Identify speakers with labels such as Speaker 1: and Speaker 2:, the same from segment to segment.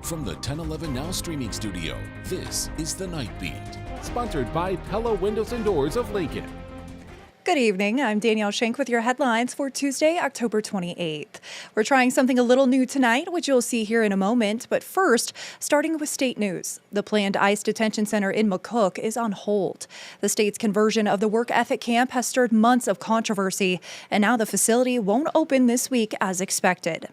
Speaker 1: From the 1011 Now streaming studio, this is The Night Beat.
Speaker 2: Sponsored by Pella Windows and Doors of Lincoln.
Speaker 3: Good evening. I'm Danielle Shenk with your headlines for Tuesday, October 28th. We're trying something a little new tonight, which you'll see here in a moment. But first, starting with state news. The planned ICE detention center in McCook is on hold. The state's conversion of the work ethic camp has stirred months of controversy, and now the facility won't open this week as expected.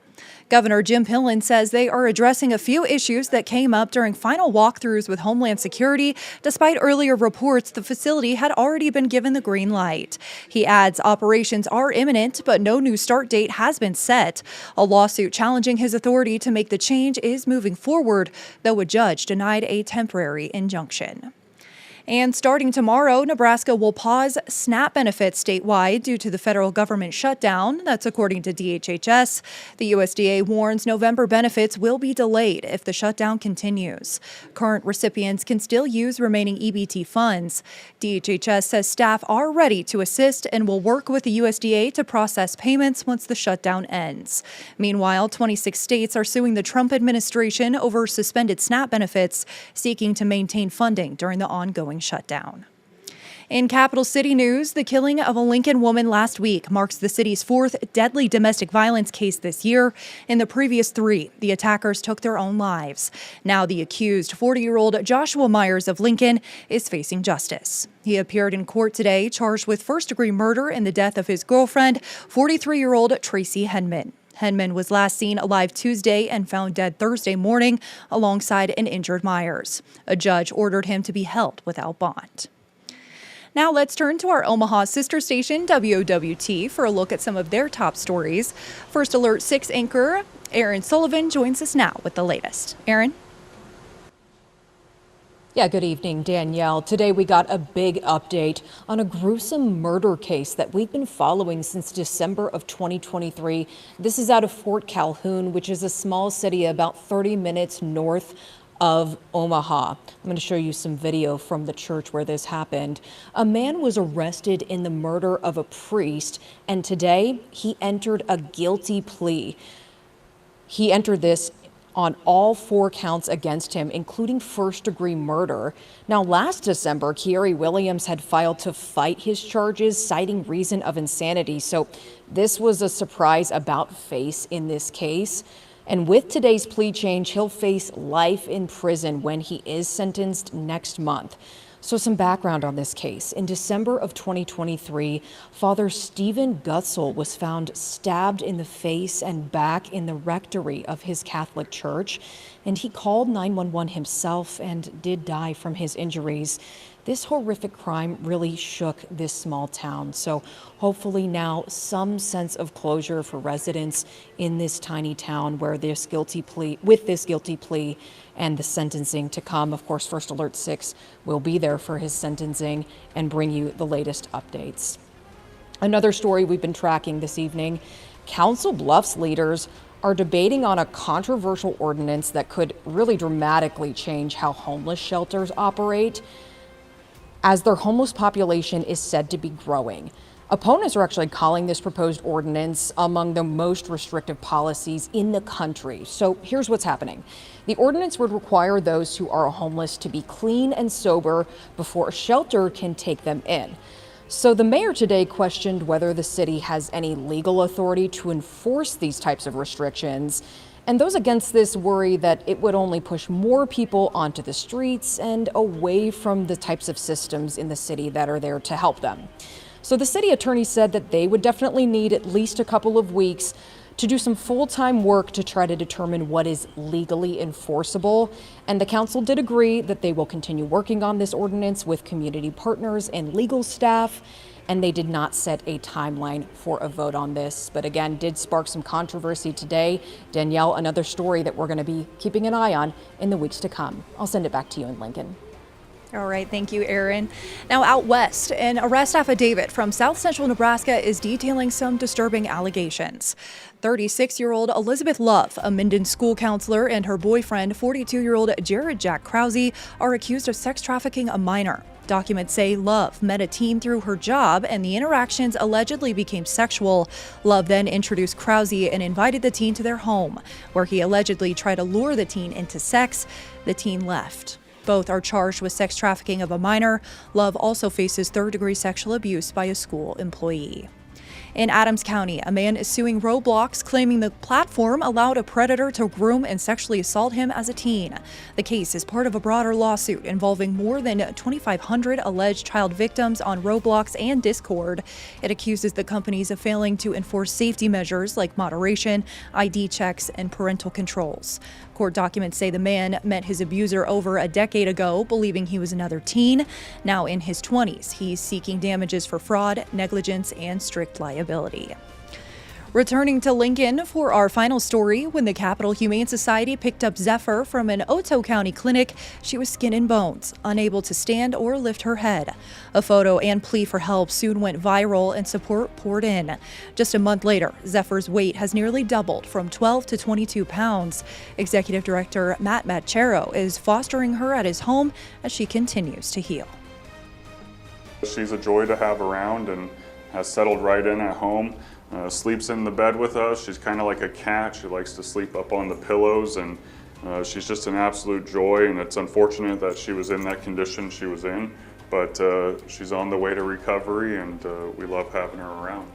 Speaker 3: Governor Jim Pillen says they are addressing a few issues that came up during final walkthroughs with Homeland Security, despite earlier reports the facility had already been given the green light. He adds operations are imminent, but no new start date has been set. A lawsuit challenging his authority to make the change is moving forward, though a judge denied a temporary injunction. And starting tomorrow, Nebraska will pause SNAP benefits statewide due to the federal government shutdown. That's according to DHHS. The USDA warns November benefits will be delayed if the shutdown continues. Current recipients can still use remaining EBT funds. DHHS says staff are ready to assist and will work with the USDA to process payments once the shutdown ends. Meanwhile, 26 states are suing the Trump administration over suspended SNAP benefits, seeking to maintain funding during the ongoing shutdown. In Capital City news, the killing of a Lincoln woman last week marks the city's fourth deadly domestic violence case this year. In the previous three, the attackers took their own lives. Now the accused, 40-year-old Joshua Myers of Lincoln, is facing justice. He appeared in court today, charged with first-degree murder in the death of his girlfriend, 43-year-old Tracy Henman. Henman was last seen alive Tuesday and found dead Thursday morning alongside an injured Myers. A judge ordered him to be held without bond. Now let's turn to our Omaha sister station, WOWT, for a look at some of their top stories. First Alert 6 anchor Aaron Sullivan joins us now with the latest. Aaron?
Speaker 4: Yeah, good evening, Danielle. Today we got a big update on a gruesome murder case that we've been following since December of 2023. This is out of Fort Calhoun, which is a small city about 30 minutes north of Omaha. I'm going to show you some video from the church where this happened. A man was arrested in the murder of a priest, and today he entered a guilty plea. He entered this on all 4 counts against him, including first-degree murder. Now, last December, Kiari Williams had filed to fight his charges, citing reason of insanity. So this was a surprise about face in this case. And with today's plea change, he'll face life in prison when he is sentenced next month. So some background on this case. In December of 2023, Father Stephen Gutzel was found stabbed in the face and back in the rectory of his Catholic church, and he called 911 himself and did die from his injuries. This horrific crime really shook this small town. So hopefully now some sense of closure for residents in this tiny town where this guilty plea and the sentencing to come. Of course, First Alert 6 will be there for his sentencing and bring you the latest updates. Another story we've been tracking this evening, Council Bluffs leaders are debating on a controversial ordinance that could really dramatically change how homeless shelters operate, as their homeless population is said to be growing. Opponents are actually calling this proposed ordinance among the most restrictive policies in the country. So here's what's happening. The ordinance would require those who are homeless to be clean and sober before a shelter can take them in. So the mayor today questioned whether the city has any legal authority to enforce these types of restrictions. And those against this worry that it would only push more people onto the streets and away from the types of systems in the city that are there to help them. So the city attorney said that they would definitely need at least a couple of weeks to do some full-time work to try to determine what is legally enforceable. And the council did agree that they will continue working on this ordinance with community partners and legal staff. And they did not set a timeline for a vote on this, but again, did spark some controversy today. Danielle, another story that we're going to be keeping an eye on in the weeks to come. I'll send it back to you in Lincoln.
Speaker 3: All right, thank you, Aaron. Now out west, an arrest affidavit from South Central Nebraska is detailing some disturbing allegations. 36-year-old Elizabeth Love, a Minden school counselor, and her boyfriend, 42-year-old Jared Jack Krause, are accused of sex trafficking a minor. Documents say Love met a teen through her job, and the interactions allegedly became sexual. Love then introduced Krause and invited the teen to their home, where he allegedly tried to lure the teen into sex. The teen left. Both are charged with sex trafficking of a minor. Love also faces third-degree sexual abuse by a school employee. In Adams County, a man is suing Roblox, claiming the platform allowed a predator to groom and sexually assault him as a teen. The case is part of a broader lawsuit involving more than 2,500 alleged child victims on Roblox and Discord. It accuses the companies of failing to enforce safety measures like moderation, ID checks, and parental controls. Court documents say the man met his abuser over a decade ago, believing he was another teen. Now in his 20s, he's seeking damages for fraud, negligence, and strict liability. Returning to Lincoln for our final story, when the Capital Humane Society picked up Zephyr from an Otoe County clinic, she was skin and bones, unable to stand or lift her head. A photo and plea for help soon went viral and support poured in. Just a month later, Zephyr's weight has nearly doubled from 12 to 22 pounds. Executive Director Matt Machero is fostering her at his home as she continues to heal.
Speaker 5: She's a joy to have around and has settled right in at home. Sleeps in the bed with us. She's kind of like a cat. She likes to sleep up on the pillows, and she's just an absolute joy, and it's unfortunate that she was in that condition she was in, but she's on the way to recovery, and we love having her around.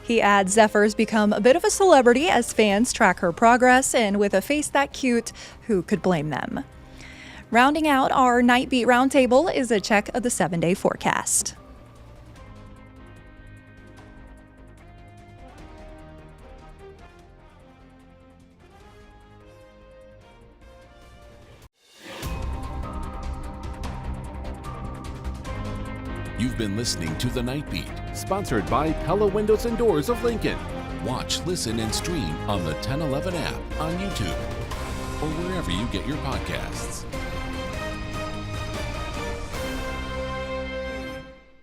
Speaker 3: He adds Zephyr's become a bit of a celebrity as fans track her progress, and with a face that cute, who could blame them? Rounding out our Night Beat Roundtable is a check of the 7-day forecast.
Speaker 1: You've been listening to The Night Beat.
Speaker 2: Sponsored by Pella Windows and Doors of Lincoln.
Speaker 1: Watch, listen, and stream on the 1011 app on YouTube or wherever you get your podcasts.